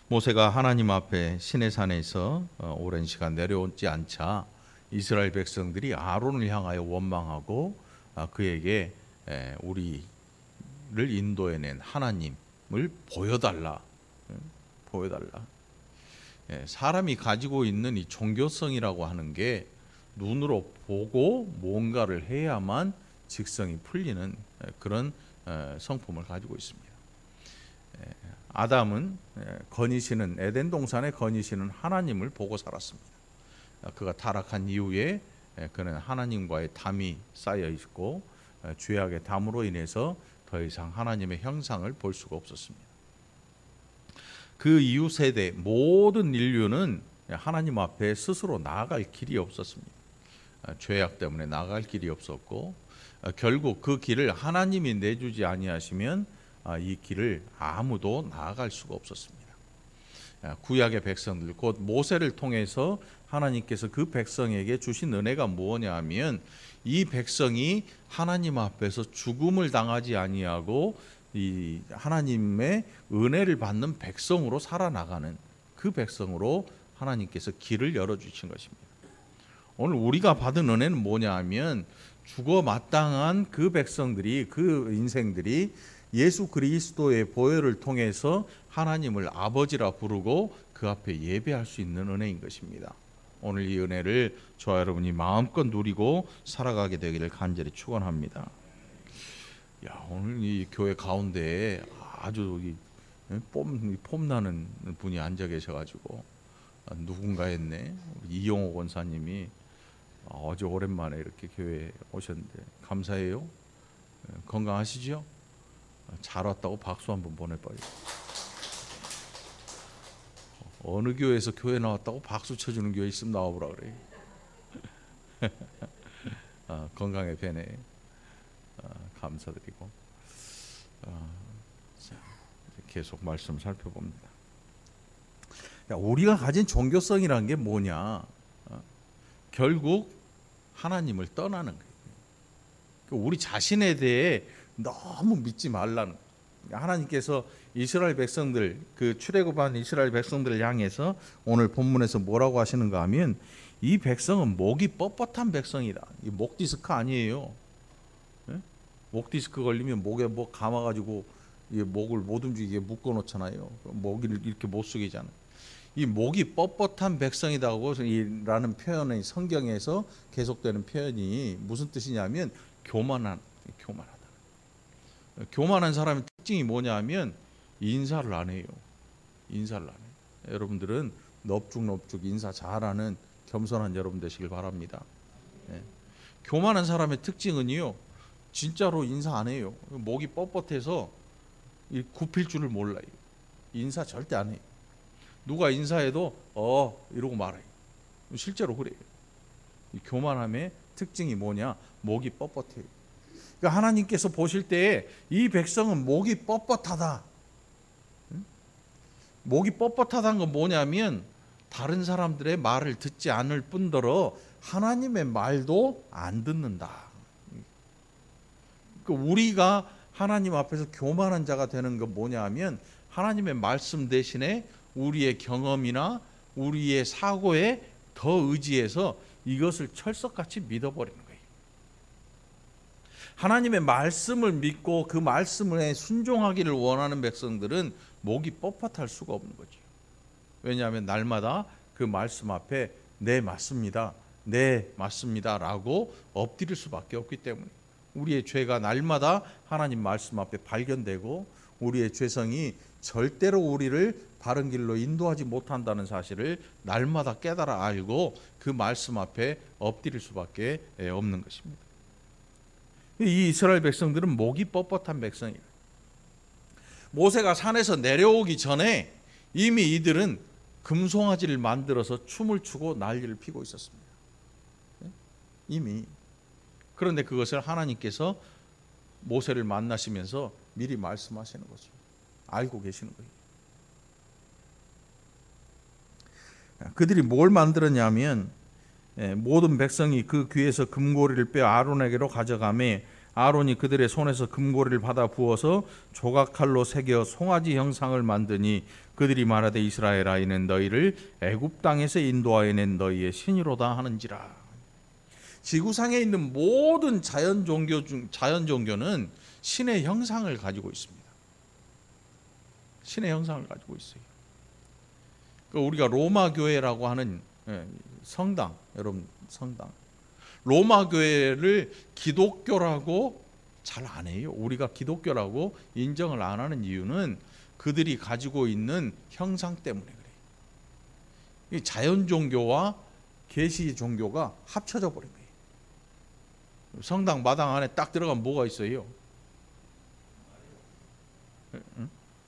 모세가 하나님 앞에 시내산에서 오랜 시간 내려오지 않자 이스라엘 백성들이 아론을 향하여 원망하고 그에게 우리를 인도해낸 하나님을 보여달라. 사람이 가지고 있는 이 종교성이라고 하는 게 눈으로 보고 뭔가를 해야만 직성이 풀리는 그런 성품을 가지고 있습니다. 아담은 거니시는 에덴 동산에 거니시는 하나님을 보고 살았습니다. 그가 타락한 이후에 그는 하나님과의 담이 쌓여 있고 죄악의 담으로 인해서 더 이상 하나님의 형상을 볼 수가 없었습니다. 그 이후 세대 모든 인류는 하나님 앞에 스스로 나아갈 길이 없었습니다. 죄악 때문에 나아갈 길이 없었고 결국 그 길을 하나님이 내주지 아니하시면 이 길을 아무도 나아갈 수가 없었습니다. 구약의 백성들 곧 모세를 통해서 하나님께서 그 백성에게 주신 은혜가 무엇냐 하면 이 백성이 하나님 앞에서 죽음을 당하지 아니하고 이 하나님의 은혜를 받는 백성으로 살아나가는 그 백성으로 하나님께서 길을 열어주신 것입니다. 오늘 우리가 받은 은혜는 뭐냐 하면 죽어 마땅한 그 백성들이 그 인생들이 예수 그리스도의 보혈을 통해서 하나님을 아버지라 부르고 그 앞에 예배할 수 있는 은혜인 것입니다. 오늘 이 은혜를 저와 여러분이 마음껏 누리고 살아가게 되기를 간절히 축원합니다. 오늘 이 교회 가운데에 아주 폼나는 분이 앉아 계셔가지고 누군가 했네. 이용호 권사님이 어제 오랜만에 이렇게 교회에 오셨는데 감사해요. 건강하시죠? 잘 왔다고 박수 한번 보내봐요. 어느 교회에서 교회 나왔다고 박수 쳐주는 교회 있으면 나와보라 그래. 건강에 배네. 감사드리고 계속 말씀 살펴봅니다. 우리가 가진 종교성이라는 게 뭐냐? 결국 하나님을 떠나는 거예요. 우리 자신에 대해 너무 믿지 말라는 거예요. 하나님께서 이스라엘 백성들, 그 출애굽한 이스라엘 백성들을 향해서 오늘 본문에서 뭐라고 하시는가 하면 이 백성은 목이 뻣뻣한 백성이다. 이 목 디스크 아니에요. 목 디스크 걸리면 목에 뭐 감아가지고 목을 못 움직이게 묶어 놓잖아요. 목을 이렇게 못 숙이잖아요. 이 목이 뻣뻣한 백성이라고 라는 표현이 성경에서 계속되는 표현이 무슨 뜻이냐면 교만하다. 교만한 사람의 특징이 뭐냐 하면 인사를 안 해요. 여러분들은 넙죽넙죽 인사 잘하는 겸손한 여러분 되시길 바랍니다. 교만한 사람의 특징은요, 진짜로 인사 안 해요. 목이 뻣뻣해서 굽힐 줄을 몰라요. 인사 절대 안 해요. 누가 인사해도 이러고 말아요. 실제로 그래요. 이 교만함의 특징이 뭐냐? 목이 뻣뻣해요. 그러니까 하나님께서 보실 때에 이 백성은 목이 뻣뻣하다. 목이 뻣뻣하다는 건 뭐냐면 다른 사람들의 말을 듣지 않을 뿐더러 하나님의 말도 안 듣는다. 그러니까 우리가 하나님 앞에서 교만한 자가 되는 건 뭐냐 하면 하나님의 말씀 대신에 우리의 경험이나 우리의 사고에 더 의지해서 이것을 철석같이 믿어버리는 거예요. 하나님의 말씀을 믿고 그 말씀에 순종하기를 원하는 백성들은 목이 뻣뻣할 수가 없는 거죠. 왜냐하면 날마다 그 말씀 앞에 네 맞습니다, 네 맞습니다 라고 엎드릴 수밖에 없기 때문에 우리의 죄가 날마다 하나님 말씀 앞에 발견되고 우리의 죄성이 절대로 우리를 바른 길로 인도하지 못한다는 사실을 날마다 깨달아 알고 그 말씀 앞에 엎드릴 수밖에 없는 것입니다. 이 이스라엘 백성들은 목이 뻣뻣한 백성이에요. 모세가 산에서 내려오기 전에 이미 이들은 금송아지를 만들어서 춤을 추고 난리를 피고 있었습니다. 이미. 그런데 그것을 하나님께서 모세를 만나시면서 미리 말씀하시는 거죠. 알고 계시는 거예요. 그들이 뭘 만들었냐면 모든 백성이 그 귀에서 금고리를 빼어 아론에게로 가져가매 아론이 그들의 손에서 금고리를 받아 부어서 조각칼로 새겨 송아지 형상을 만드니 그들이 말하되 이스라엘아 이는 너희를 애굽 땅에서 인도하여 낸 너희의 신이로다 하는지라. 지구상에 있는 모든 자연 종교는 신의 형상을 가지고 있습니다. 신의 형상을 가지고 있어요. 우리가 로마 교회라고 하는 성당, 여러분 성당. 로마 교회를 기독교라고 잘 안 해요. 우리가 기독교라고 인정을 안 하는 이유는 그들이 가지고 있는 형상 때문에 그래요. 자연 종교와 계시 종교가 합쳐져 버린 거예요. 성당 마당 안에 딱 들어가면 뭐가 있어요?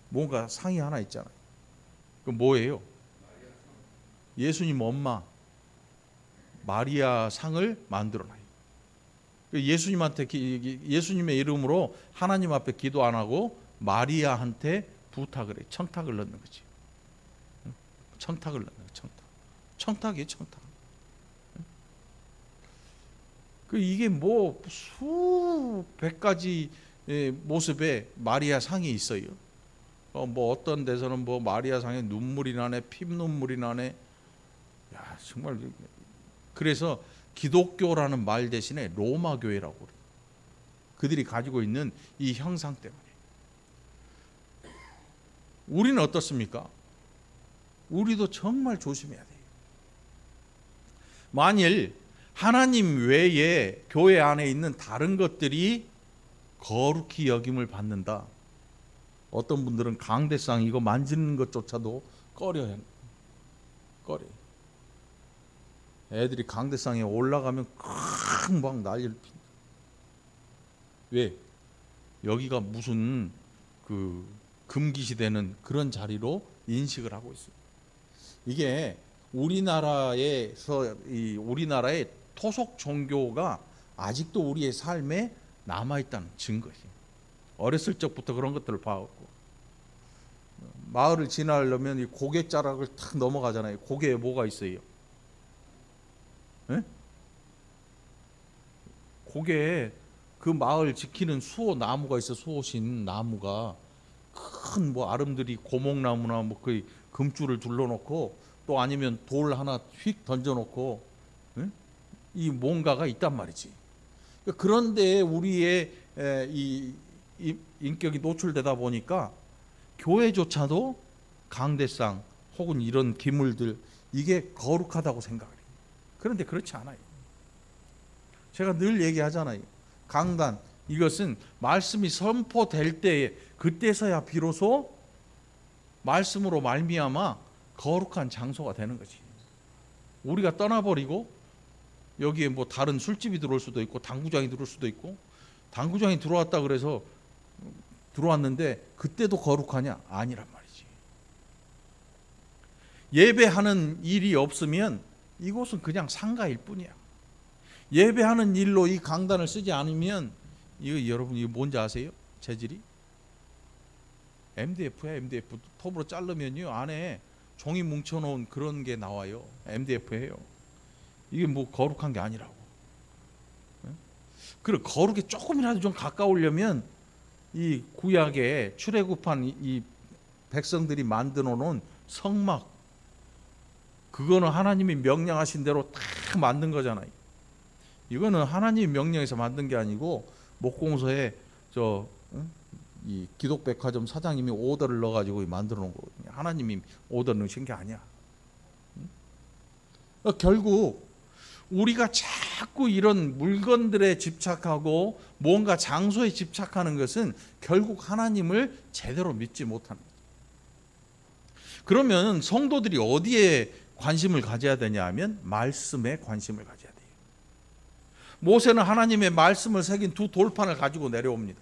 뭔가 상이 하나 있잖아요. 그 뭐예요? 예수님 엄마 마리아 상을 만들어놔요. 예수님한테 예수님의 이름으로 하나님 앞에 기도 안 하고 마리아한테 부탁을 해. 청탁을 넣는 거지. 청탁을 넣는 거. 청탁이에요. 청탁. 이게 뭐 수백 가지 모습의 마리아 상이 있어요. 뭐 어떤 데서는 뭐 마리아 상에 눈물이 나네, 피눈물이 나네. 야, 정말. 그래서 기독교라는 말 대신에 로마 교회라고 그래요. 그들이 가지고 있는 이 형상 때문에. 우리는 어떻습니까? 우리도 정말 조심해야 돼요. 만일 하나님 외에 교회 안에 있는 다른 것들이 거룩히 여김을 받는다. 어떤 분들은 강대상 이거 만지는 것조차도 꺼려요. 애들이 강대상에 올라가면 큰 막 난리를 핀다. 왜? 여기가 무슨 그 금기시되는 그런 자리로 인식을 하고 있어요. 이게 우리나라의 토속 종교가 아직도 우리의 삶에 남아있다는 증거예요. 어렸을 적부터 그런 것들을 봐왔고, 마을을 지나려면 이 고갯자락을 탁 넘어가잖아요. 고개에 뭐가 있어요? 네? 고개에 그 마을 지키는 수호 나무가 있어. 수호신 나무가 큰 뭐 아름드리 고목나무나 뭐 그 금줄을 둘러놓고 또 아니면 돌 하나 휙 던져놓고 이 뭔가가 있단 말이지. 그런데 우리의 이 인격이 노출되다 보니까 교회조차도 강대상 혹은 이런 기물들 이게 거룩하다고 생각해요. 그런데 그렇지 않아요. 제가 늘 얘기하잖아요. 강단 이것은 말씀이 선포될 때에 그때서야 비로소 말씀으로 말미암아 거룩한 장소가 되는 거지. 우리가 떠나버리고 여기에 뭐 다른 술집이 들어올 수도 있고 당구장이 들어올 수도 있고, 당구장이 들어왔다 그래서 들어왔는데 그때도 거룩하냐? 아니란 말이지. 예배하는 일이 없으면 이곳은 그냥 상가일 뿐이야. 예배하는 일로 이 강단을 쓰지 않으면 이거 여러분 이거 뭔지 아세요? 재질이? MDF야. MDF. 톱으로 자르면요 안에 종이 뭉쳐놓은 그런 게 나와요. MDF예요. 이게 뭐 거룩한 게 아니라고. 그리고 거룩에 조금이라도 좀 가까우려면 이 구약에 출애굽한 이 백성들이 만들어 놓은 성막, 그거는 하나님이 명령하신 대로 다 만든 거잖아요. 이거는 하나님이 명령해서 만든 게 아니고 목공소에 이 기독백화점 사장님이 오더를 넣어가지고 만들어 놓은 거거든요. 하나님이 오더 넣으신 게 아니야. 결국 우리가 자꾸 이런 물건들에 집착하고 뭔가 장소에 집착하는 것은 결국 하나님을 제대로 믿지 못하는 거예요. 그러면 성도들이 어디에 관심을 가져야 되냐 하면 말씀에 관심을 가져야 돼요. 모세는 하나님의 말씀을 새긴 두 돌판을 가지고 내려옵니다.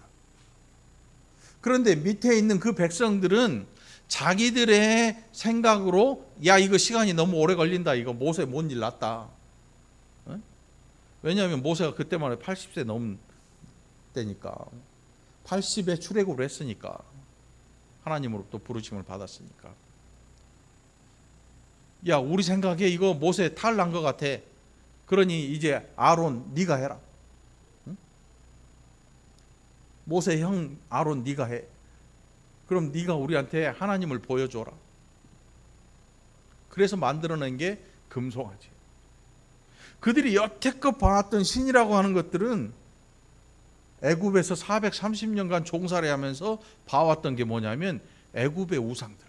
그런데 밑에 있는 그 백성들은 자기들의 생각으로 야 이거 시간이 너무 오래 걸린다, 이거 모세 뭔 일 났다. 왜냐하면 모세가 그때만 해도 80세 넘은 때니까, 80에 출애굽을 했으니까, 하나님으로부터 부르심을 받았으니까. 야 우리 생각에 이거 모세 탈난 것 같아. 그러니 이제 아론 네가 해라. 응? 모세 형 아론 네가 해. 그럼 네가 우리한테 하나님을 보여줘라. 그래서 만들어낸 게 금송아지. 그들이 여태껏 봐왔던 신이라고 하는 것들은 애굽에서 430년간 종살이 하면서 봐왔던 게 뭐냐면 애굽의 우상들.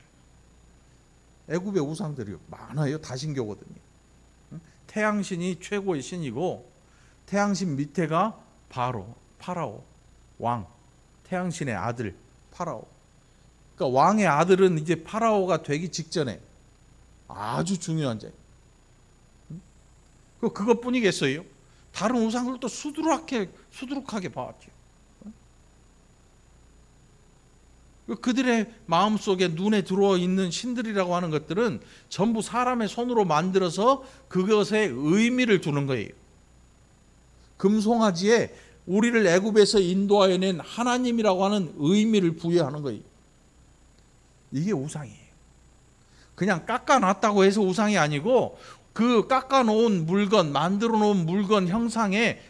애굽의 우상들이 많아요. 다신교거든요. 태양신이 최고의 신이고 태양신 밑에가 파라오 왕, 태양신의 아들 파라오. 그러니까 왕의 아들은 이제 파라오가 되기 직전에 아주 중요한 자예요. 그것뿐이겠어요? 다른 우상들도 수두룩하게 봐왔죠. 그들의 마음속에 눈에 들어와 있는 신들이라고 하는 것들은 전부 사람의 손으로 만들어서 그것에 의미를 두는 거예요. 금송아지에 우리를 애굽에서 인도하여낸 하나님이라고 하는 의미를 부여하는 거예요. 이게 우상이에요. 그냥 깎아놨다고 해서 우상이 아니고 그 깎아놓은 물건, 만들어 놓은 물건 형상에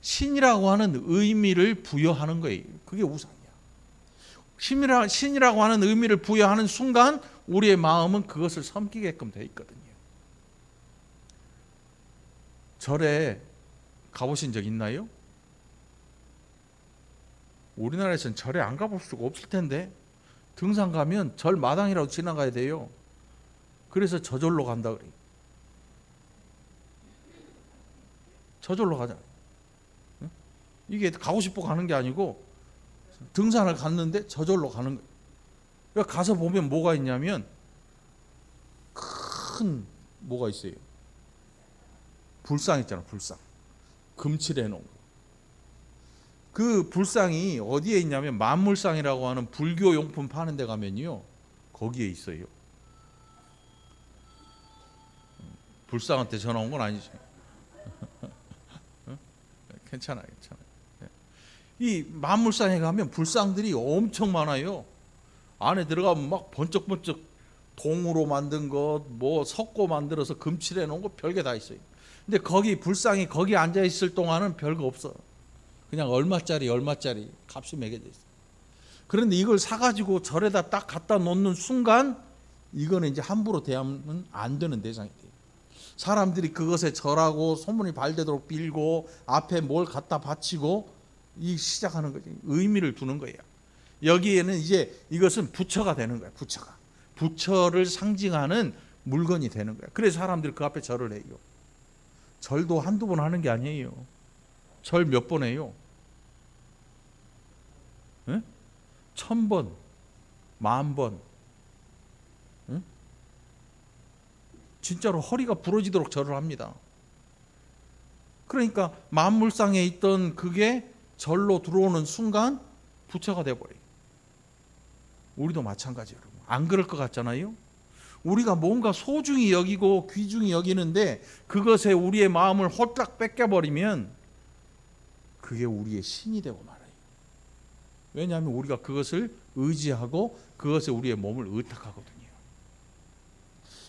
신이라고 하는 의미를 부여하는 거예요. 그게 우상이야. 신이라고 하는 의미를 부여하는 순간 우리의 마음은 그것을 섬기게끔 되어 있거든요. 절에 가보신 적 있나요? 우리나라에서는 절에 안 가볼 수가 없을 텐데 등산 가면 절 마당이라도 지나가야 돼요. 그래서 저절로 간다 그래요. 저절로 가자. 이게 가고 싶어 가는 게 아니고 등산을 갔는데 저절로 가는 거예요. 그러니까 가서 보면 뭐가 있냐면 큰 뭐가 있어요. 불상 있잖아. 불상. 금칠해 놓은 거. 그 불상이 어디에 있냐면 만물상이라고 하는 불교 용품 파는 데 가면요. 거기에 있어요. 불상한테 전화 온 건 아니지. 괜찮아요. 이 만물상에 가면 불상들이 엄청 많아요. 안에 들어가면 막 번쩍번쩍 동으로 만든 것, 뭐 석고 만들어서 금칠해 놓은 거 별게 다 있어요. 근데 거기 불상이 거기 앉아 있을 동안은 별거 없어. 그냥 얼마짜리 값이 매겨져 있어. 그런데 이걸 사가지고 절에다 딱 갖다 놓는 순간 이거는 이제 함부로 대하면 안 되는 대상이 돼요. 사람들이 그것에 절하고 소문이 발되도록 빌고 앞에 뭘 갖다 바치고 이 시작하는 거지. 의미를 두는 거예요. 여기에는 이제 이것은 부처가 되는 거야. 부처를 상징하는 물건이 되는 거야. 그래서 사람들이 그 앞에 절을 해요. 절도 한두 번 하는 게 아니에요. 절 몇 번 해요? 1000번, 10,000번. 진짜로 허리가 부러지도록 절을 합니다. 그러니까 만물상에 있던 그게 절로 들어오는 순간 부처가 돼버려요. 우리도 마찬가지예요. 안 그럴 것 같잖아요. 우리가 뭔가 소중히 여기고 귀중히 여기는데 그것에 우리의 마음을 홀딱 뺏겨버리면 그게 우리의 신이 되고 말아요. 왜냐하면 우리가 그것을 의지하고 그것에 우리의 몸을 의탁하거든요.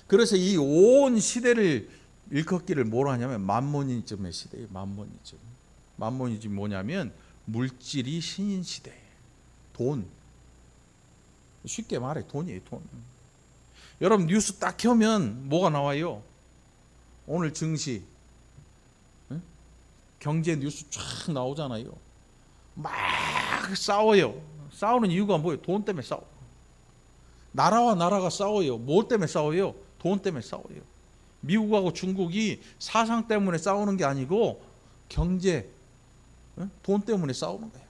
그래서 이 온 시대를 일컫기를 뭐라 하냐면 만모니즘의 시대예요. 만모니즘. 만모니즘이 뭐냐면 물질이 신인 시대. 돈. 쉽게 말해 돈이에요. 돈. 여러분 뉴스 딱 켜면 뭐가 나와요? 오늘 증시 경제 뉴스 쫙 나오잖아요. 막 싸워요. 싸우는 이유가 뭐예요? 돈 때문에 싸워. 나라와 나라가 싸워요. 뭐 때문에 싸워요? 돈 때문에 싸워요. 미국하고 중국이 사상 때문에 싸우는 게 아니고 경제, 돈 때문에 싸우는 거예요.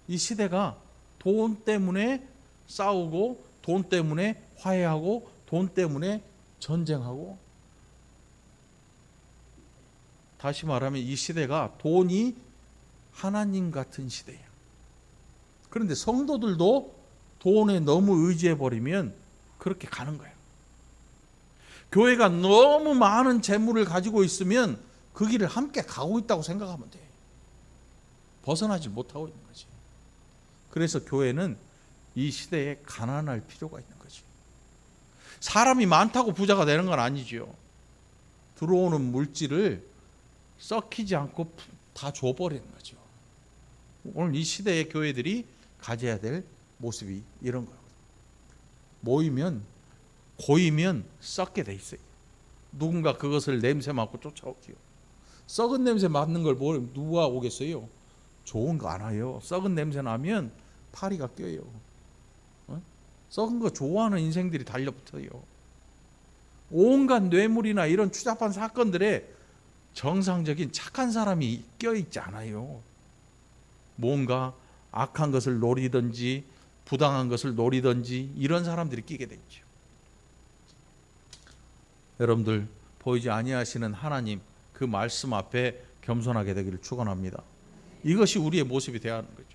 이 시대가 돈 때문에 싸우고 돈 때문에 화해하고 돈 때문에 전쟁하고, 다시 말하면 이 시대가 돈이 하나님 같은 시대예요. 그런데 성도들도 돈에 너무 의지해버리면 그렇게 가는 거예요. 교회가 너무 많은 재물을 가지고 있으면 그 길을 함께 가고 있다고 생각하면 돼. 벗어나지 못하고 있는 거지. 그래서 교회는 이 시대에 가난할 필요가 있는 거지. 사람이 많다고 부자가 되는 건 아니죠. 들어오는 물질을 썩히지 않고 다 줘버리는 거죠. 오늘 이 시대의 교회들이 가져야 될 모습이 이런 거예요. 모이면 고이면 썩게 돼 있어요. 누군가 그것을 냄새 맡고 쫓아오지요. 썩은 냄새 맡는 걸 누가 오겠어요? 좋은 거 안 와요. 썩은 냄새 나면 파리가 껴요. 썩은 거 좋아하는 인생들이 달려붙어요. 온갖 뇌물이나 이런 추잡한 사건들에 정상적인 착한 사람이 껴있지 않아요. 뭔가 악한 것을 노리든지 부당한 것을 노리든지 이런 사람들이 끼게 되죠. 여러분들, 보이지 아니하시는 하나님 그 말씀 앞에 겸손하게 되기를 축원합니다. 이것이 우리의 모습이 되어야 하는 거죠.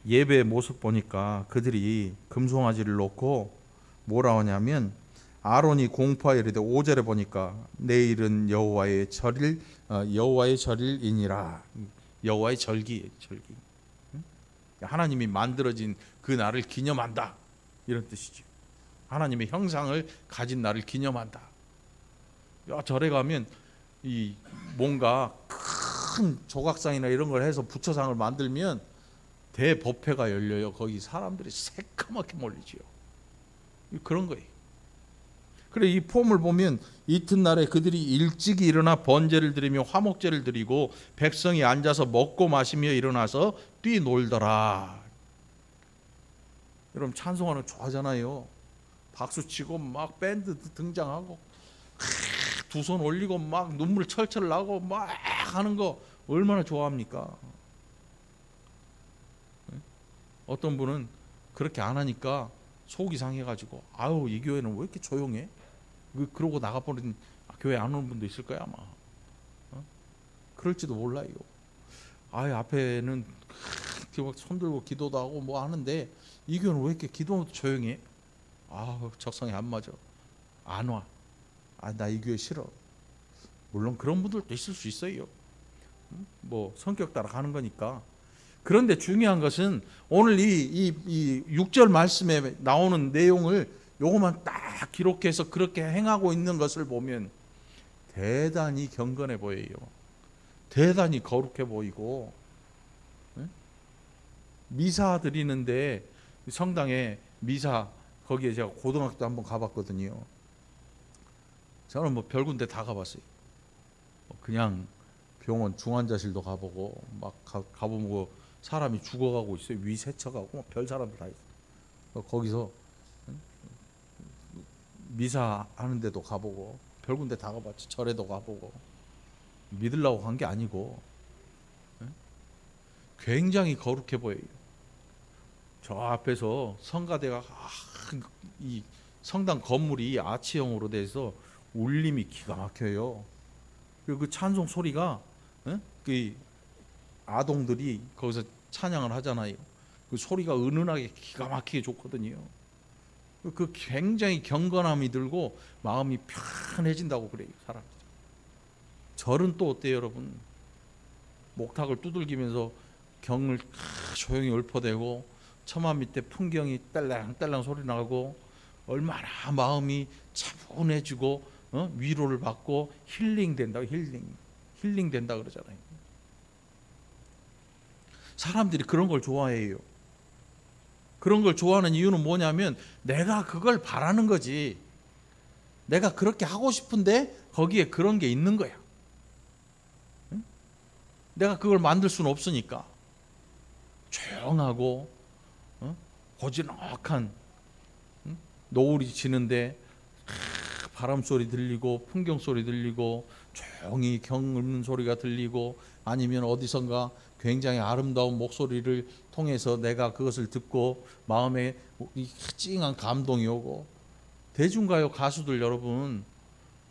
예배의 모습 보니까 그들이 금송아지를 놓고 뭐라 하냐면, 아론이 공포하여 이르되 5절에 보니까 내일은 여호와의 절일이니라. 여호와의 절기. 하나님이 만들어진 그 날을 기념한다, 이런 뜻이죠. 하나님의 형상을 가진 날을 기념한다. 절에 가면 이 뭔가 큰 조각상이나 이런 걸 해서 부처상을 만들면 대법회가 열려요. 거기 사람들이 새까맣게 몰리지요. 그런 거예요. 그래, 이 폼을 보면 이튿날에 그들이 일찍이 일어나 번제를 드리며 화목제를 드리고 백성이 앉아서 먹고 마시며 일어나서 뛰놀더라. 여러분, 찬송하는 거 좋아하잖아요. 박수치고 막 밴드 등장하고 두 손 올리고 막 눈물 철철 나고 막 하는 거 얼마나 좋아합니까? 어떤 분은 그렇게 안 하니까 속이 상해가지고, 아유, 이 교회는 왜 이렇게 조용해? 그러고 나가버린 교회 안 오는 분도 있을 거야 아마. 그럴지도 몰라요. 아예 앞에는 손 들고 기도도 하고 뭐 하는데 이 교회는 왜 이렇게 기도도 조용해? 아, 적성에 안 맞아. 안 와. 나 이 교회 싫어. 물론 그런 분들도 있을 수 있어요. 뭐 성격 따라 가는 거니까. 그런데 중요한 것은 오늘 이 6절 말씀에 나오는 내용을 요것만 딱 기록해서 그렇게 행하고 있는 것을 보면 대단히 경건해 보여요. 대단히 거룩해 보이고, 미사 드리는데 성당에 미사, 거기에 제가 고등학교 때 한번 가봤거든요. 저는 뭐 별 군데 다 가봤어요. 그냥 병원 중환자실도 가보고 막 가보고 사람이 죽어가고 있어요. 위 세쳐가고 별 사람들 다 있어요. 거기서 미사 하는 데도 가보고 별 군데 다 가봤지. 절에도 가보고. 믿으려고 간 게 아니고 굉장히 거룩해 보여요. 저 앞에서 성가대가 이 성당 건물이 아치형으로 돼서 울림이 기가 막혀요. 그리고 그 찬송 소리가 그 아동들이 거기서 찬양을 하잖아요. 그 소리가 은은하게 기가 막히게 좋거든요. 그 굉장히 경건함이 들고 마음이 편해진다고 그래요, 사람들이. 절은 또 어때요, 여러분? 목탁을 두들기면서 경을 조용히 읊어대고 처마 밑에 풍경이 딸랑딸랑 소리 나고 얼마나 마음이 차분해지고 위로를 받고 힐링된다고, 힐링된다 그러잖아요. 사람들이 그런 걸 좋아해요. 그런 걸 좋아하는 이유는 뭐냐면 내가 그걸 바라는 거지. 내가 그렇게 하고 싶은데 거기에 그런 게 있는 거야. 내가 그걸 만들 수는 없으니까. 조용하고 고즈넉한 노을이 지는데 바람 소리 들리고 풍경 소리 들리고 조용히 경 읊는 소리가 들리고, 아니면 어디선가 굉장히 아름다운 목소리를 통해서 내가 그것을 듣고 마음에 찡한 감동이 오고. 대중가요 가수들 여러분,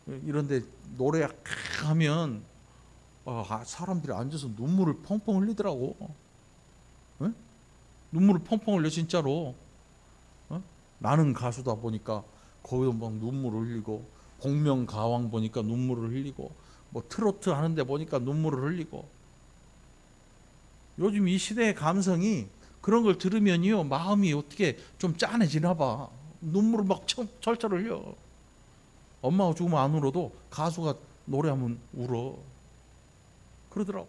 이런데 노래 하면 사람들이 앉아서 눈물을 펑펑 흘리더라고. 눈물을 펑펑 흘려 진짜로. 나는 가수다 보니까 거기서 막 눈물을 흘리고, 복면가왕 보니까 눈물을 흘리고, 뭐 트로트 하는데 보니까 눈물을 흘리고. 요즘 이 시대의 감성이 그런 걸 들으면요 마음이 어떻게 좀 짠해지나 봐. 눈물을 막 철철 흘려. 엄마가 죽으면 안 울어도 가수가 노래하면 울어. 그러더라고.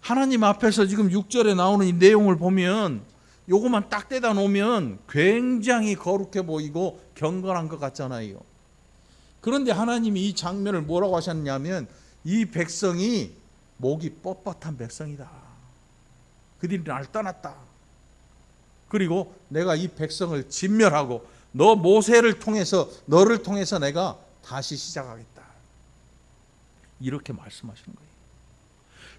하나님 앞에서 지금 6절에 나오는 이 내용을 보면 요것만 딱 떼다 놓으면 굉장히 거룩해 보이고 경건한 것 같잖아요. 그런데 하나님이 이 장면을 뭐라고 하셨냐면 이 백성이 목이 뻣뻣한 백성이다. 그들이 날 떠났다. 그리고 내가 이 백성을 진멸하고 너 모세를 통해서 너를 통해서 내가 다시 시작하겠다. 이렇게 말씀하시는 거예요.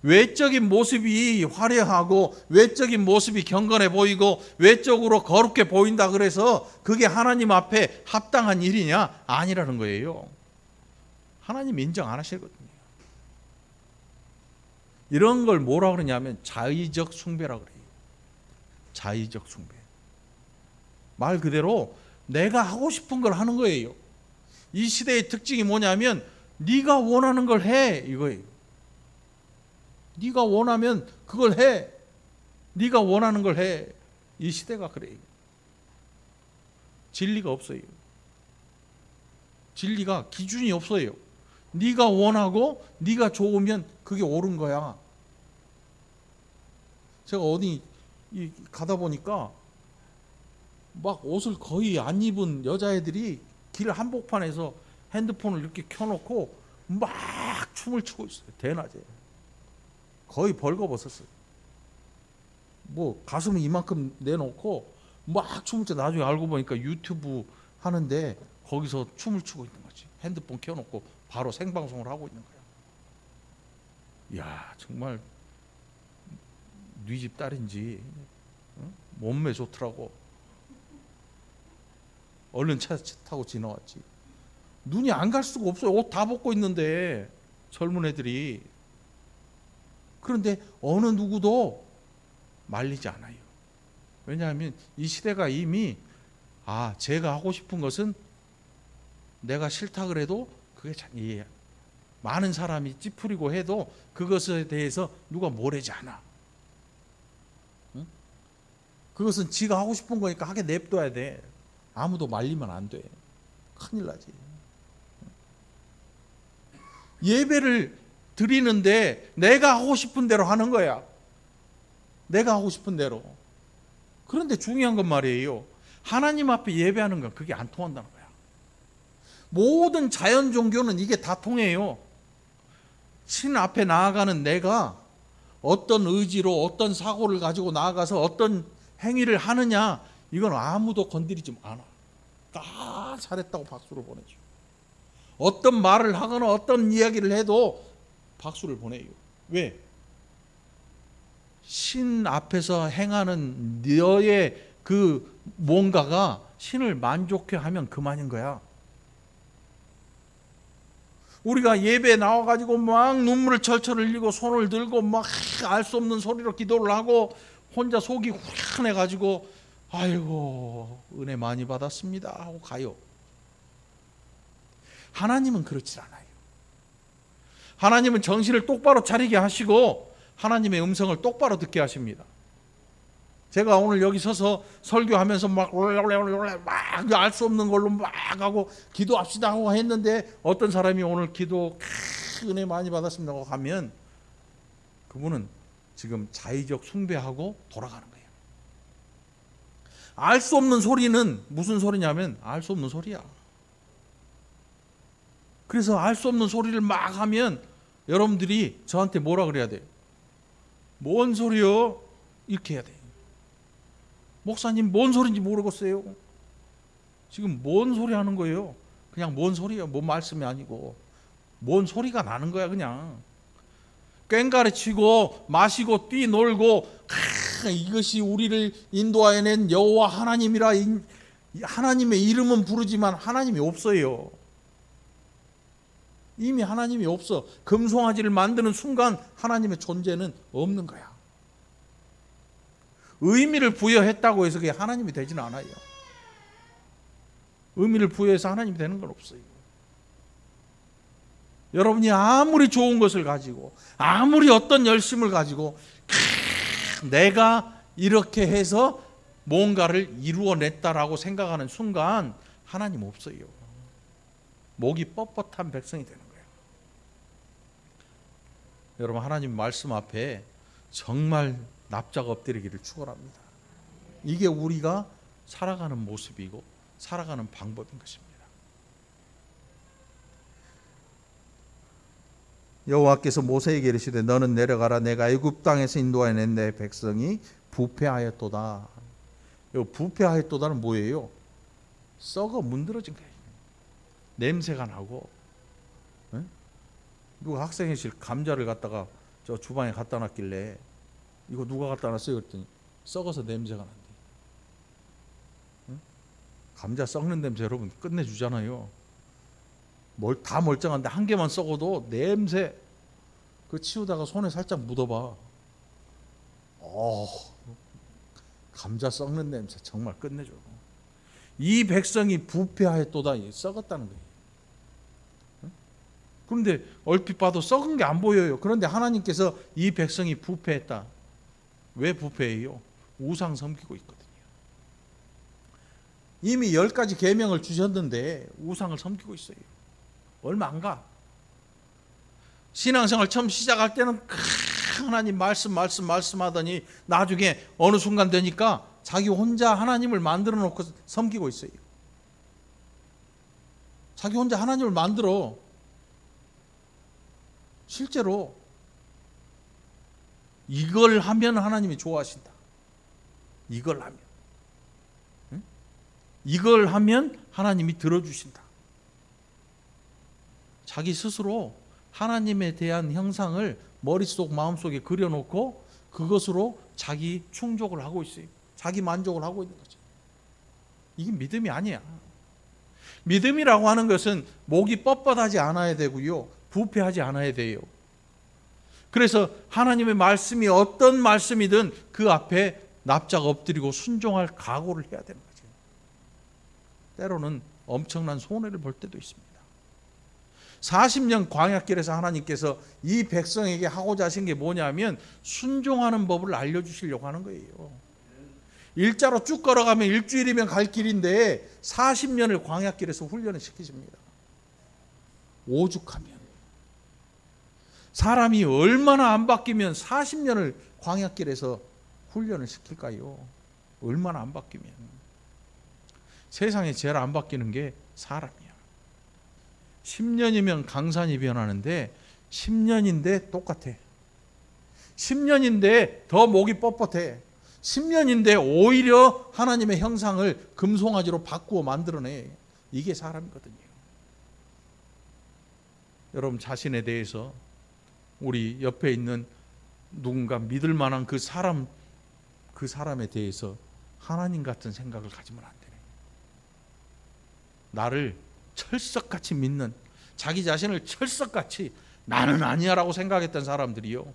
외적인 모습이 화려하고 외적인 모습이 경건해 보이고 외적으로 거룩해 보인다 그래서 그게 하나님 앞에 합당한 일이냐? 아니라는 거예요. 하나님 인정 안 하시거든요. 이런 걸 뭐라 그러냐면 자의적 숭배라 그래요. 자의적 숭배. 말 그대로 내가 하고 싶은 걸 하는 거예요. 이 시대의 특징이 뭐냐면 네가 원하는 걸 해 이거예요. 네가 원하면 그걸 해. 네가 원하는 걸 해. 이 시대가 그래요. 진리가 없어요. 진리가 기준이 없어요. 네가 원하고 네가 좋으면 그게 옳은 거야. 제가 어디 가다 보니까 막 옷을 거의 안 입은 여자애들이 길 한복판에서 핸드폰을 이렇게 켜놓고 막 춤을 추고 있어요. 대낮에. 거의 벌거벗었어요. 뭐 가슴을 이만큼 내놓고 막 춤을 춰. 나중에 알고 보니까 유튜브 하는데 거기서 춤을 추고 있는 거지. 핸드폰 켜놓고 바로 생방송을 하고 있는 거야. 이야, 정말 네 집 딸인지 몸매 좋더라고. 얼른 차 타고 지나왔지. 눈이 안 갈 수가 없어요. 옷 다 벗고 있는데 젊은 애들이. 그런데 어느 누구도 말리지 않아요. 왜냐하면 이 시대가 이미 제가 하고 싶은 것은 내가 싫다 그래도 그게 많은 사람이 찌푸리고 해도 그것에 대해서 누가 뭐래지 않아. 응? 그것은 지가 하고 싶은 거니까 하게 냅둬야 돼. 아무도 말리면 안 돼. 큰일 나지. 예배를 드리는데 내가 하고 싶은 대로 하는 거야. 내가 하고 싶은 대로. 그런데 중요한 건 말이에요. 하나님 앞에 예배하는 건 그게 안 통한다는 거야. 모든 자연 종교는 이게 다 통해요. 신 앞에 나아가는 내가 어떤 의지로 어떤 사고를 가지고 나아가서 어떤 행위를 하느냐, 이건 아무도 건드리지 않아. 다 잘했다고 박수를 보내죠. 어떤 말을 하거나 어떤 이야기를 해도 박수를 보내요. 왜? 신 앞에서 행하는 너의 그 뭔가가 신을 만족해 하면 그만인 거야. 우리가 예배에 나와가지고 막 눈물을 철철 흘리고 손을 들고 막 알 수 없는 소리로 기도를 하고 혼자 속이 후련해가지고 아이고 은혜 많이 받았습니다 하고 가요. 하나님은 그렇지 않아요. 하나님은 정신을 똑바로 차리게 하시고 하나님의 음성을 똑바로 듣게 하십니다. 제가 오늘 여기 서서 설교하면서 막 알 수 없는 걸로 막 하고 기도합시다 하고 했는데 어떤 사람이 오늘 기도 은혜 많이 받았습니다 하고 가면 그분은 지금 자의적 숭배하고 돌아가는 거예요. 알 수 없는 소리는 무슨 소리냐면 알 수 없는 소리야. 그래서 알 수 없는 소리를 막 하면 여러분들이 저한테 뭐라 그래야 돼? 뭔 소리요? 이렇게 해야 돼. 목사님 뭔 소리인지 모르겠어요. 지금 뭔 소리 하는 거예요? 그냥 뭔 소리예요? 뭔 말씀이 아니고 뭔 소리가 나는 거야. 그냥 꽹가리 치고 마시고 뛰놀고 이것이 우리를 인도하여낸 여호와 하나님이라. 하나님의 이름은 부르지만 하나님이 없어요. 이미 하나님이 없어. 금송아지를 만드는 순간 하나님의 존재는 없는 거야. 의미를 부여했다고 해서 그게 하나님이 되지는 않아요. 의미를 부여해서 하나님이 되는 건 없어요. 여러분이 아무리 좋은 것을 가지고 아무리 어떤 열심을 가지고 내가 이렇게 해서 뭔가를 이루어냈다라고 생각하는 순간 하나님 없어요. 목이 뻣뻣한 백성이 되는 거예요. 여러분, 하나님 말씀 앞에 정말 납작 엎드리기를 축원합니다. 이게 우리가 살아가는 모습이고 살아가는 방법인 것입니다. 여호와께서 모세에게 이르시되 너는 내려가라. 내가 애굽 땅에서 인도하여 낸 내 백성이 부패하였도다. 이 부패하였도다는 뭐예요? 썩어 문드러진 거예요. 냄새가 나고. 에? 누가 학생회실 감자를 갖다가 저 주방에 갖다 놨길래 이거 누가 갖다 놨어요? 그랬더니 썩어서 냄새가 난대. 감자 썩는 냄새 여러분 끝내주잖아요. 다 멀쩡한데 한 개만 썩어도 냄새. 그 치우다가 손에 살짝 묻어봐. 감자 썩는 냄새 정말 끝내줘. 이 백성이 부패하였도다. 썩었다는 거예요. 그런데 얼핏 봐도 썩은 게 안 보여요. 그런데 하나님께서 이 백성이 부패했다. 왜 부패해요? 우상 섬기고 있거든요. 이미 10가지 계명을 주셨는데 우상을 섬기고 있어요. 얼마 안 가. 신앙생활 처음 시작할 때는 하나님 말씀하더니 나중에 어느 순간 되니까 자기 혼자 하나님을 만들어 놓고 섬기고 있어요. 자기 혼자 하나님을 만들어. 실제로 이걸 하면 하나님이 좋아하신다. 이걸 하면. 응? 이걸 하면 하나님이 들어주신다. 자기 스스로 하나님에 대한 형상을 머릿속 마음속에 그려놓고 그것으로 자기 충족을 하고 있어요. 자기 만족을 하고 있는 거죠. 이게 믿음이 아니야. 믿음이라고 하는 것은 목이 뻣뻣하지 않아야 되고요, 부패하지 않아야 돼요. 그래서 하나님의 말씀이 어떤 말씀이든 그 앞에 납작 엎드리고 순종할 각오를 해야 되는 거죠. 때로는 엄청난 손해를 볼 때도 있습니다. 40년 광야길에서 하나님께서 이 백성에게 하고자 하신 게 뭐냐면 순종하는 법을 알려주시려고 하는 거예요. 일자로 쭉 걸어가면 일주일이면 갈 길인데 40년을 광야길에서 훈련을 시키십니다. 오죽하면 사람이 얼마나 안 바뀌면 40년을 광야길에서 훈련을 시킬까요? 얼마나 안 바뀌면. 세상에 제일 안 바뀌는 게 사람이야. 10년이면 강산이 변하는데 10년인데 똑같아. 10년인데 더 목이 뻣뻣해. 10년인데 오히려 하나님의 형상을 금송아지로 바꾸어 만들어내. 이게 사람이거든요. 여러분 자신에 대해서 우리 옆에 있는 누군가 믿을 만한 그 사람에 대해서 하나님 같은 생각을 가지면 안 되네. 나를 철석같이 믿는, 자기 자신을 철석같이 나는 아니야라고 생각했던 사람들이요,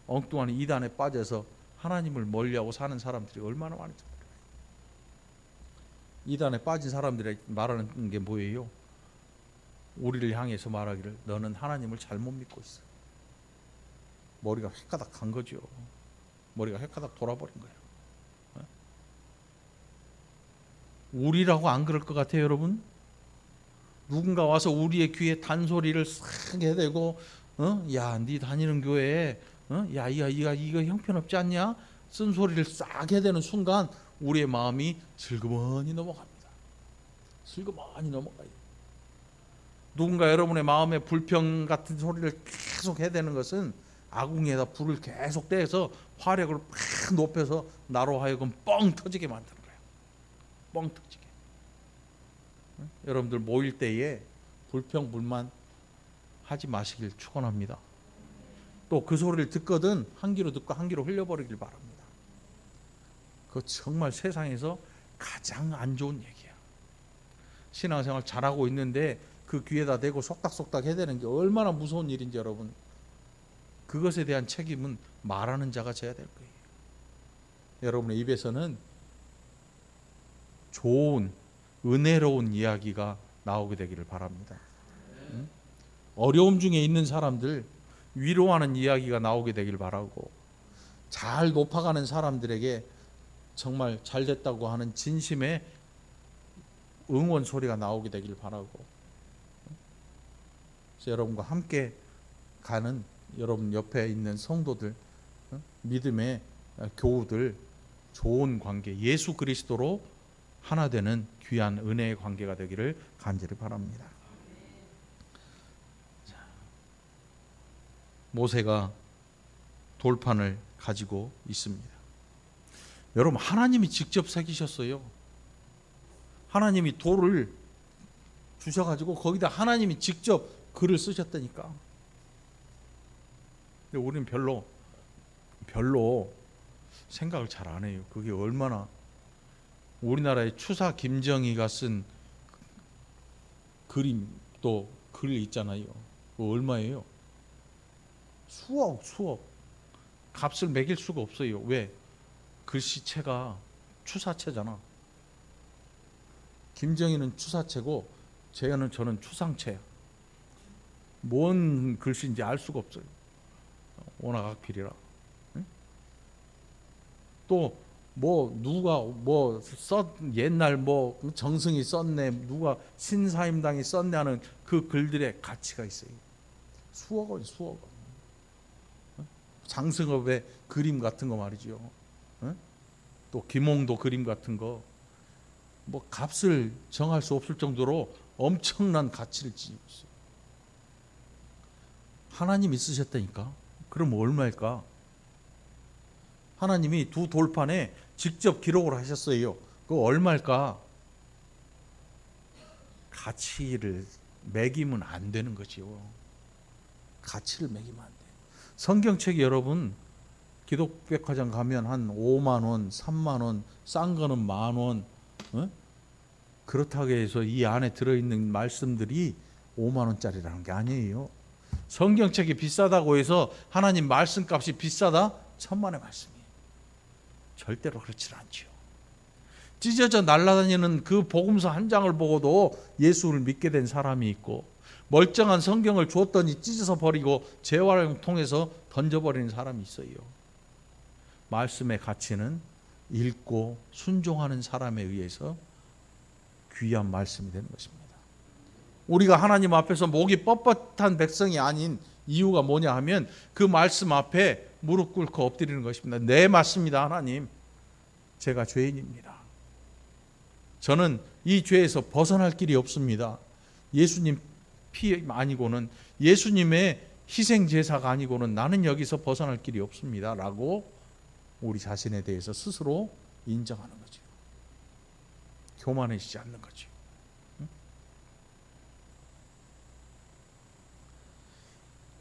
엉뚱한 이단에 빠져서 하나님을 멀리하고 사는 사람들이 얼마나 많은지 몰라요. 이단에 빠진 사람들이 말하는 게 뭐예요? 우리를 향해서 말하기를 너는 하나님을 잘못 믿고 있어. 머리가 헷가닥 간 거죠. 머리가 헷가닥 돌아버린 거예요. 우리라고 안 그럴 것 같아요, 여러분? 누군가 와서 우리의 귀에 단소리를 싹 해대고, 야, 네 다니는 교회에, 야, 이거 형편없지 않냐? 쓴소리를 싹 해대는 순간 우리의 마음이 슬그머니 넘어갑니다. 슬그머니 넘어가요. 누군가 여러분의 마음에 불평 같은 소리를 계속 해대는 것은 아궁이에다 불을 계속 떼서 화력을 팍 높여서 나로 하여금 뻥 터지게 만드는 거예요. 뻥 터지게. 여러분들 모일 때에 불평 불만 하지 마시길 축원합니다. 또 그 소리를 듣거든 한 귀로 듣고 한 귀로 흘려버리길 바랍니다. 그거 정말 세상에서 가장 안 좋은 얘기야. 신앙생활 잘하고 있는데 그 귀에다 대고 속닥속닥 해대는 게 얼마나 무서운 일인지 여러분, 그것에 대한 책임은 말하는 자가 져야 될 거예요. 여러분의 입에서는 좋은 은혜로운 이야기가 나오게 되기를 바랍니다. 어려움 중에 있는 사람들 위로하는 이야기가 나오게 되길 바라고, 잘 높아가는 사람들에게 정말 잘 됐다고 하는 진심의 응원 소리가 나오게 되길 바라고, 그래서 여러분과 함께 가는 여러분 옆에 있는 성도들, 믿음의 교우들, 좋은 관계, 예수 그리스도로 하나 되는 귀한 은혜의 관계가 되기를 간절히 바랍니다. 모세가 돌판을 가지고 있습니다. 여러분, 하나님이 직접 새기셨어요. 하나님이 돌을 주셔가지고 거기다 하나님이 직접 글을 쓰셨다니까. 근데 우리는 별로 생각을 잘 안 해요. 그게 얼마나, 우리나라의 추사 김정희가 쓴 그림도 글 있잖아요. 그거 얼마예요? 수억 값을 매길 수가 없어요. 왜? 글씨체가 추사체잖아. 김정희는 추사체고 저는 추상체야. 뭔 글씨인지 알 수가 없어요. 워낙 악필이라. 또 누가 옛날 정승이 썼네, 누가 신사임당이 썼네 하는 그 글들의 가치가 있어요. 수억 원. 장승업의 그림 같은 거 말이죠. 또 김홍도 그림 같은 거, 값을 정할 수 없을 정도로 엄청난 가치를 지니고 있어요. 하나님이 쓰셨다니까. 그럼 얼마일까? 하나님이 두 돌판에 직접 기록을 하셨어요. 그거 얼마일까? 가치를 매기면 안 되는 거지요. 가치를 매기면 안 돼요. 성경책이 여러분, 기독백화점 가면 한 5만 원, 3만 원, 싼 거는 1만 원, 그렇다고 해서 이 안에 들어있는 말씀들이 5만 원짜리라는 게 아니에요. 성경책이 비싸다고 해서 하나님 말씀값이 비싸다? 천만의 말씀이에요. 절대로 그렇지 않죠. 찢어져 날아다니는 그 복음서 한 장을 보고도 예수를 믿게 된 사람이 있고, 멀쩡한 성경을 주었더니 찢어서 버리고 재활용통해서 던져버리는 사람이 있어요. 말씀의 가치는 읽고 순종하는 사람에 의해서 귀한 말씀이 되는 것입니다. 우리가 하나님 앞에서 목이 뻣뻣한 백성이 아닌 이유가 뭐냐 하면 그 말씀 앞에 무릎 꿇고 엎드리는 것입니다. 네, 맞습니다. 하나님, 제가 죄인입니다. 저는 이 죄에서 벗어날 길이 없습니다. 예수님 피 아니고는, 예수님의 희생 제사가 아니고는 나는 여기서 벗어날 길이 없습니다 라고 우리 자신에 대해서 스스로 인정하는 거죠. 교만해지지 않는 거죠.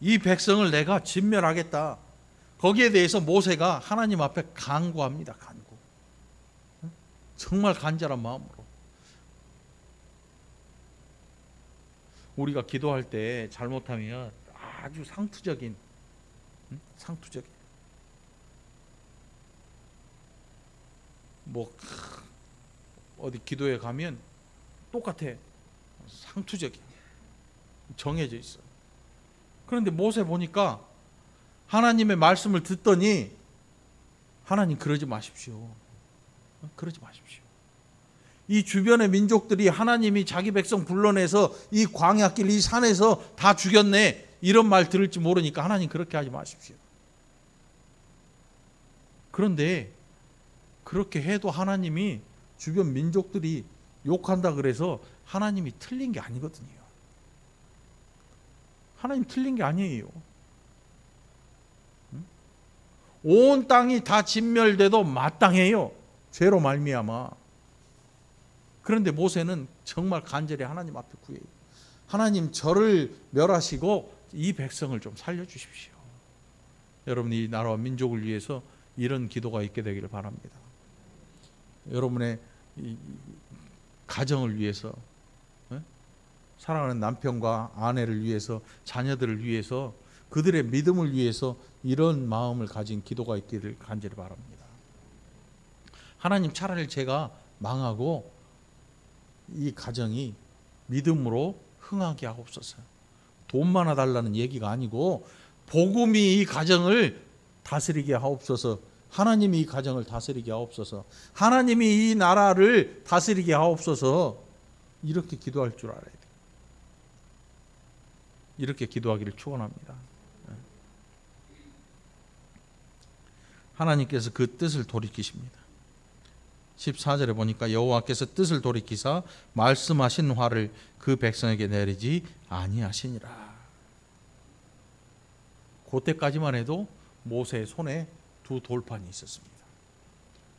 이 백성을 내가 진멸하겠다. 거기에 대해서 모세가 하나님 앞에 간구합니다. 간구. 정말 간절한 마음으로. 우리가 기도할 때 잘못하면 아주 상투적인 어디 기도에 가면 똑같아. 상투적인, 정해져 있어. 그런데 모세 보니까 하나님의 말씀을 듣더니, 하나님 그러지 마십시오. 그러지 마십시오. 이 주변의 민족들이 하나님이 자기 백성 불러내서 이 광야길, 이 산에서 다 죽였네, 이런 말 들을지 모르니까 하나님 그렇게 하지 마십시오. 그런데 그렇게 해도 하나님이 주변 민족들이 욕한다 그래서 하나님이 틀린 게 아니거든요. 하나님 틀린 게 아니에요. 온 땅이 다 진멸돼도 마땅해요. 죄로 말미암아. 그런데 모세는 정말 간절히 하나님 앞에 구해요. 하나님, 저를 멸하시고 이 백성을 좀 살려주십시오. 여러분, 이 나라와 민족을 위해서 이런 기도가 있게 되기를 바랍니다. 여러분의 가정을 위해서, 사랑하는 남편과 아내를 위해서, 자녀들을 위해서, 그들의 믿음을 위해서 이런 마음을 가진 기도가 있기를 간절히 바랍니다. 하나님, 차라리 제가 망하고 이 가정이 믿음으로 흥하게 하옵소서. 돈 많아 달라는 얘기가 아니고 복음이 이 가정을 다스리게 하옵소서. 하나님이 이 가정을 다스리게 하옵소서. 하나님이 이 나라를 다스리게 하옵소서. 이렇게 기도할 줄 알아야 돼요. 이렇게 기도하기를 축원합니다. 하나님께서 그 뜻을 돌이키십니다. 14절에 보니까 여호와께서 뜻을 돌이키사 말씀하신 화를 그 백성에게 내리지 아니하시니라. 그때까지만 해도 모세의 손에 두 돌판이 있었습니다.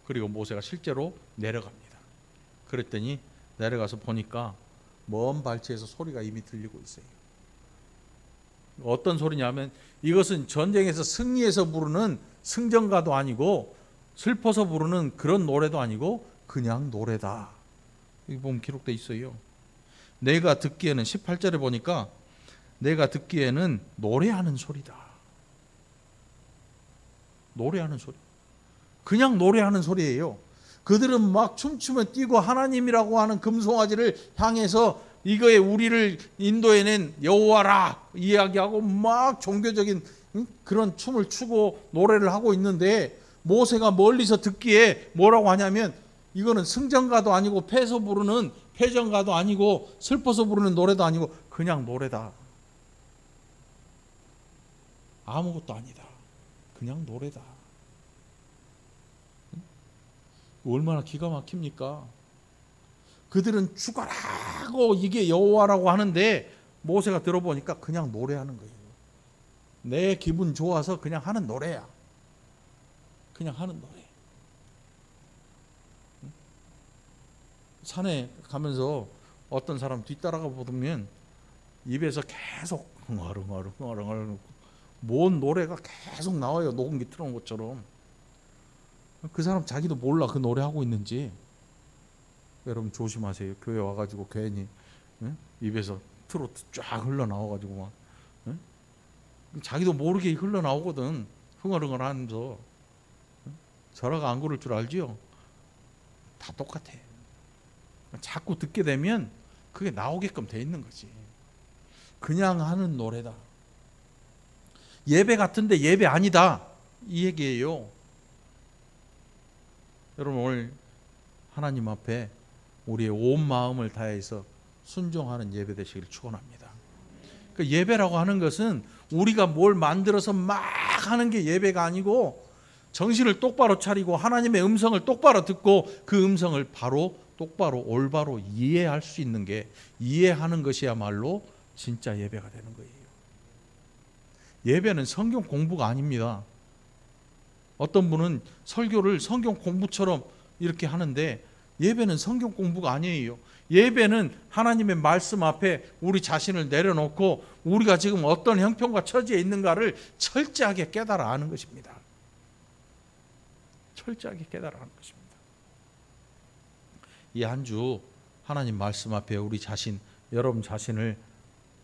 그리고 모세가 실제로 내려갑니다. 그랬더니 내려가서 보니까 먼 발치에서 소리가 이미 들리고 있어요. 어떤 소리냐면 이것은 전쟁에서 승리해서 부르는 승전가도 아니고 슬퍼서 부르는 그런 노래도 아니고 그냥 노래다. 여기 보면 기록되어 있어요. 내가 듣기에는 18절에 보니까 내가 듣기에는 노래하는 소리다. 노래하는 소리. 그냥 노래하는 소리예요. 그들은 막 춤추며 뛰고 하나님이라고 하는 금송아지를 향해서 이거에 우리를 인도해낸 여호와라 이야기하고 막 종교적인 그런 춤을 추고 노래를 하고 있는데 모세가 멀리서 듣기에 뭐라고 하냐면 이거는 승전가도 아니고 패서 부르는 패전가도 아니고 슬퍼서 부르는 노래도 아니고 그냥 노래다. 아무것도 아니다. 그냥 노래다. 얼마나 기가 막힙니까? 그들은 죽어라고 이게 여호와라고 하는데 모세가 들어보니까 그냥 노래하는 거예요. 내 기분 좋아서 그냥 하는 노래야. 그냥 하는 노래. 산에 가면서 어떤 사람 뒤따라가 보면 입에서 계속 흥얼흥얼 뭔 노래가 계속 나와요. 녹음기 틀어놓은 것처럼. 그 사람 자기도 몰라 그 노래하고 있는지. 여러분 조심하세요. 교회 와가지고 괜히 입에서 트로트 쫙 흘러나와가지고 막 자기도 모르게 흘러나오거든. 흥얼흥얼 하면서. 절하가 안 그럴 줄 알지요? 다 똑같아. 자꾸 듣게 되면 그게 나오게끔 돼 있는 거지. 그냥 하는 노래다. 예배 같은데 예배 아니다. 이 얘기예요. 여러분 오늘 하나님 앞에 우리의 온 마음을 다해서 순종하는 예배 되시기를 축원합니다. 그 예배라고 하는 것은 우리가 뭘 만들어서 막 하는 게 예배가 아니고 정신을 똑바로 차리고 하나님의 음성을 똑바로 듣고 그 음성을 바로 똑바로 올바로 이해할 수 있는 게 이해하는 것이야말로 진짜 예배가 되는 거예요. 예배는 성경 공부가 아닙니다. 어떤 분은 설교를 성경 공부처럼 이렇게 하는데 예배는 성경 공부가 아니에요. 예배는 하나님의 말씀 앞에 우리 자신을 내려놓고 우리가 지금 어떤 형편과 처지에 있는가를 철저하게 깨달아 아는 것입니다. 철저하게 깨달아 아는 것입니다. 이 한 주 하나님 말씀 앞에 우리 자신, 여러분 자신을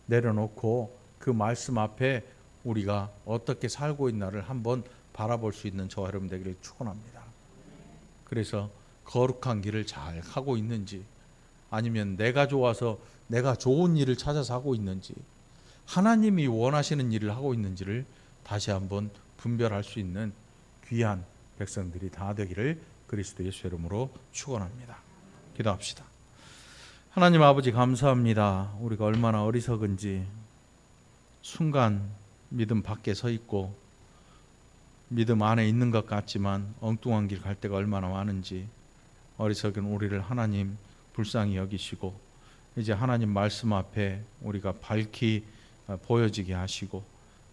내려놓고 그 말씀 앞에 우리가 어떻게 살고 있나를 한번 바라볼 수 있는 저와 여러분 되기를 축원합니다. 그래서 거룩한 길을 잘 하고 있는지 아니면 내가 좋아서 내가 좋은 일을 찾아서 하고 있는지 하나님이 원하시는 일을 하고 있는지를 다시 한번 분별할 수 있는 귀한 백성들이 다 되기를 그리스도 예수 이름으로 축원합니다. 기도합시다. 하나님 아버지 감사합니다. 우리가 얼마나 어리석은지 순간 믿음 밖에 서 있고 믿음 안에 있는 것 같지만 엉뚱한 길 갈 때가 얼마나 많은지 어리석은 우리를 하나님 불쌍히 여기시고 이제 하나님 말씀 앞에 우리가 밝히 보여지게 하시고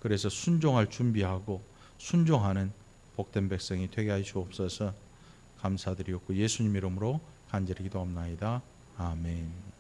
그래서 순종할 준비하고 순종하는 복된 백성이 되게 하시옵소서. 감사드리옵고 예수님 이름으로 간절히 기도합나이다. 아멘.